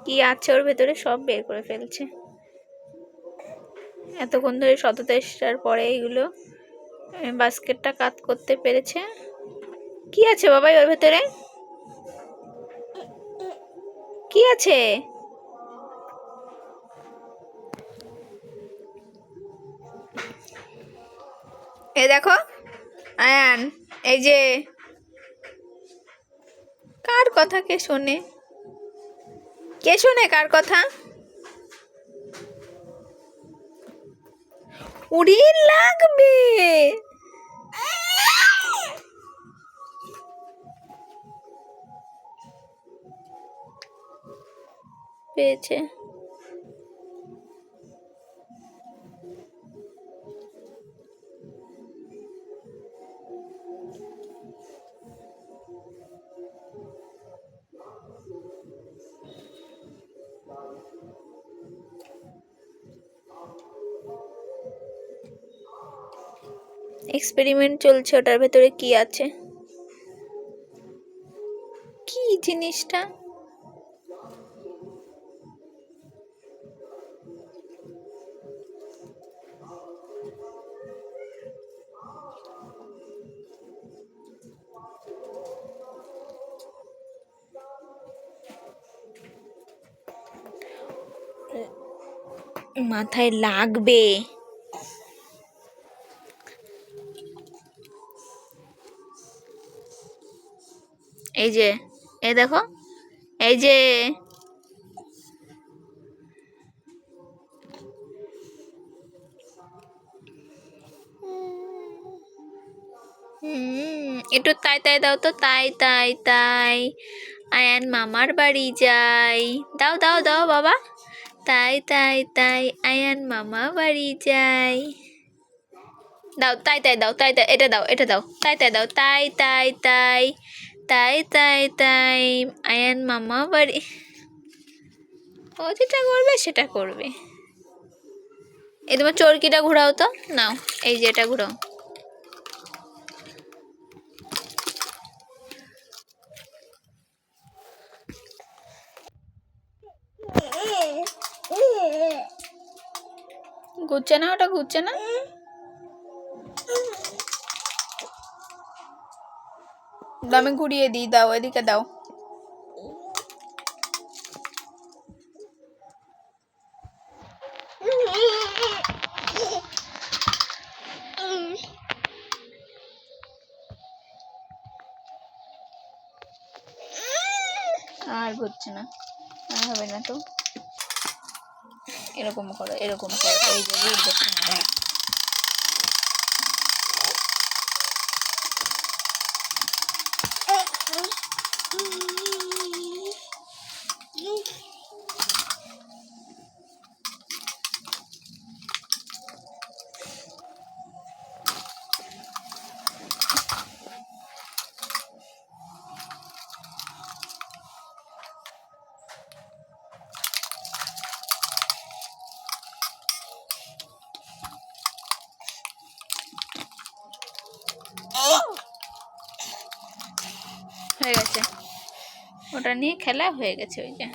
কি আছে ওর ভেতরে সব বের করে ফেলছে। এতক্ষণ ধরে শতচেষ্টার পরে এইগুলো বাস্কেটটা কাট করতে পেরেছে। কি আছে বাবাই ওর ভেতরে? কি আছে? এই দেখো আয়ান, এই যে কার কথা কে শোনে? কে শোনে কার কথা? উড়ি লাগবে। পেয়েছে। এক্সপেরিমেন্ট চলছে, ওটার ভেতরে কি আছে? কি জিনিসটা? মাথায় লাগবে। এই যে, এই দেখো, এই যে একটু তাই তাই দাও তো, তাই তাই তাই আয়ান মামার বাড়ি যাই। দাও দাও দাও বাবা, তাই তাই তাই আয়ান মামা বাড়ি যাই। দাও তাই তাই দাও, তাই তাই, এটা দাও, এটা দাও, তাই তাই দাও, তাই তাই তাই তাই তাই তাই আয়ান মামা বাড়ি। ও যেটা করবে সেটা করবে। এই তোমার চরকিটা ঘুরাও তো, নাও এই যে এটা ঘুরাও। ঘুরছে না, ওটা ঘুরছে না। আমি ঘুরিয়ে দিই, দাও এদিকে দাও। আর ঘুরছে না, আর হবে না তো। এরকম করো, এরকম করো, এই যে ঘুরবে। হয়ে গেছে, ওটা নিয়ে খেলা হয়ে গেছে। ওই যে